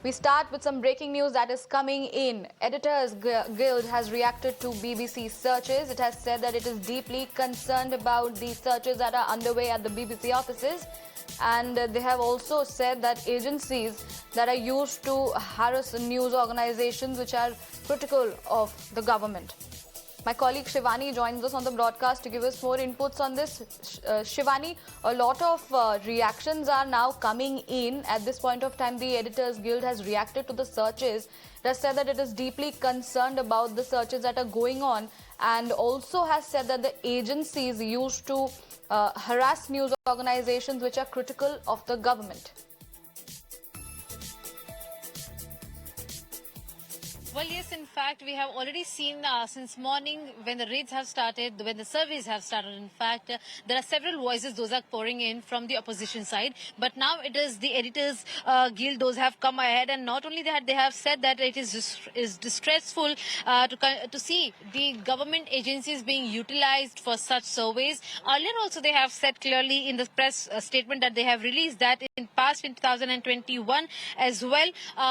We start with some breaking news that is coming in. Editors Guild has reacted to BBC searches. It has said that it is deeply concerned about the searches that are underway at the BBC offices. And they have also said that agencies that are used to harass news organizations which are critical of the government. My colleague Shivani joins us on the broadcast to give us more inputs on this. Shivani, a lot of reactions are now coming in. At this point of time, the Editors Guild has reacted to the searches. It has said that it is deeply concerned about the searches that are going on, and also has said that the agencies used to harass news organizations which are critical of the government. Well, yes, in fact, we have already seen since morning when the raids have started, when the surveys have started, in fact, there are several voices, those are pouring in from the opposition side. But now it is the Editors Guild, those have come ahead, and not only that, they have said that it is distressful to see the government agencies being utilized for such surveys. Earlier also they have said clearly in the press statement that they have released that in past in 2021 as well,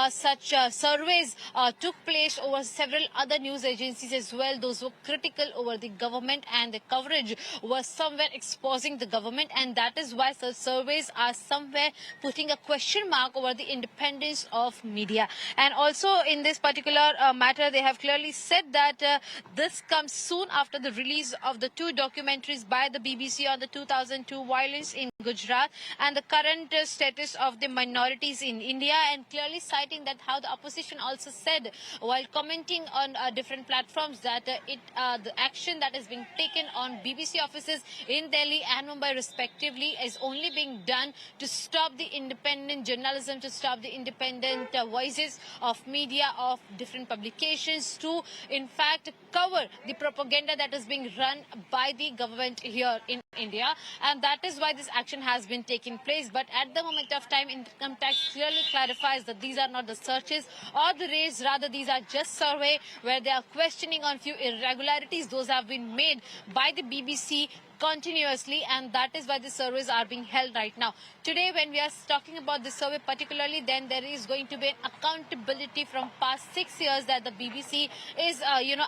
such surveys took place over several other news agencies as well. Those were critical over the government, and the coverage was somewhere exposing the government, and that is why such surveys are somewhere putting a question mark over the independence of media. And also in this particular matter, they have clearly said that this comes soon after the release of the two documentaries by the BBC on the 2002 violence in Gujarat and the current status of the minorities in India, and clearly citing that how the opposition also said while commenting on different platforms that the action that is being taken on BBC offices in Delhi and Mumbai respectively is only being done to stop the independent journalism, to stop the independent voices of media, of different publications, to in fact cover the propaganda that is being run by the government here in India. And that is why this action has been taking place. But at the moment of time, Income Tax clearly clarifies that these are not the searches or the raids, rather these are just survey where they are questioning on few irregularities. Those have been made by the BBC continuously, and that is why the surveys are being held right now. Today, when we are talking about this survey particularly, then there is going to be an accountability from past 6 years that the BBC is,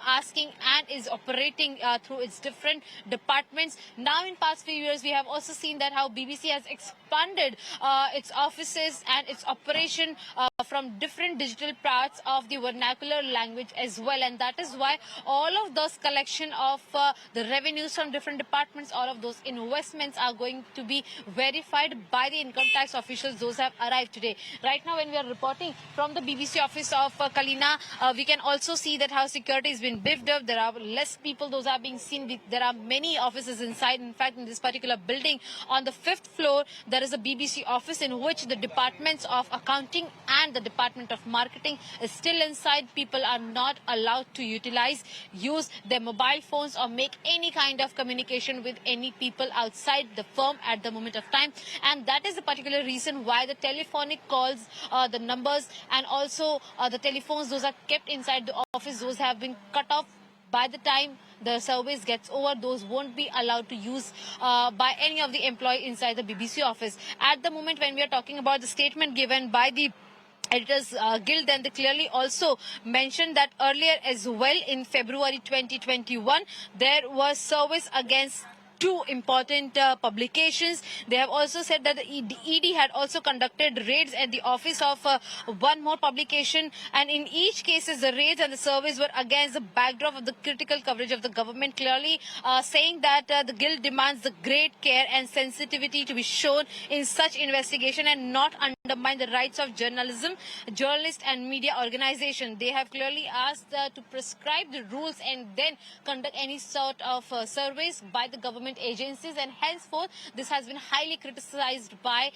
asking and is operating through its different departments. Now, in past few years, we have also seen that how BBC has expanded its offices and its operation from different digital parts of the vernacular language as well, and that is why all of those collection of the revenues from different departments, all of those investments are going to be verified by the income tax officials. Those have arrived today. Right now, when we are reporting from the BBC office of Kalina, we can also see that how security has been beefed up. There are less people, those are being seen. There are many offices inside. In fact, in this particular building, on the 5th floor, there is a BBC office in which the departments of accounting and the department of marketing is still inside. People are not allowed to use their mobile phones or make any kind of communication with any people outside the firm at the moment of time. And that is the particular reason why the telephonic calls, the numbers, and also the telephones, those are kept inside the office. Those have been cut off. By the time the service gets over, those won't be allowed to use by any of the employee inside the BBC office. At the moment when we are talking about the statement given by the Editors Guild, then they clearly also mentioned that earlier as well in February 2021, there was service against two important publications. They have also said that the ED had also conducted raids at the office of one more publication, and in each case the raids and the surveys were against the backdrop of the critical coverage of the government, clearly saying that the guild demands the great care and sensitivity to be shown in such investigation and not undermine the rights of journalism, journalists and media organization. They have clearly asked to prescribe the rules and then conduct any sort of surveys by the government agencies, and henceforth this has been highly criticized by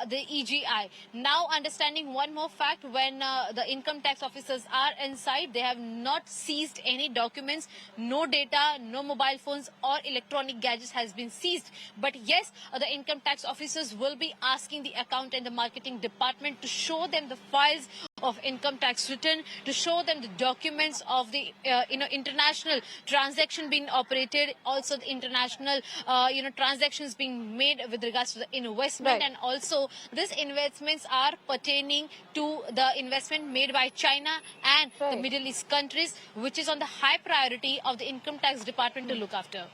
the EGI. Now, understanding one more fact, when the income tax officers are inside, they have not seized any documents, no data, no mobile phones or electronic gadgets has been seized. But yes, the income tax officers will be asking the account and the marketing department to show them the files of income tax return to show them the documents of the international transaction being operated, also the international transactions being made with regards to the investment, Right. and also these investments are pertaining to the investment made by China and the Right. Middle East countries, which is on the high priority of the income tax department to look after.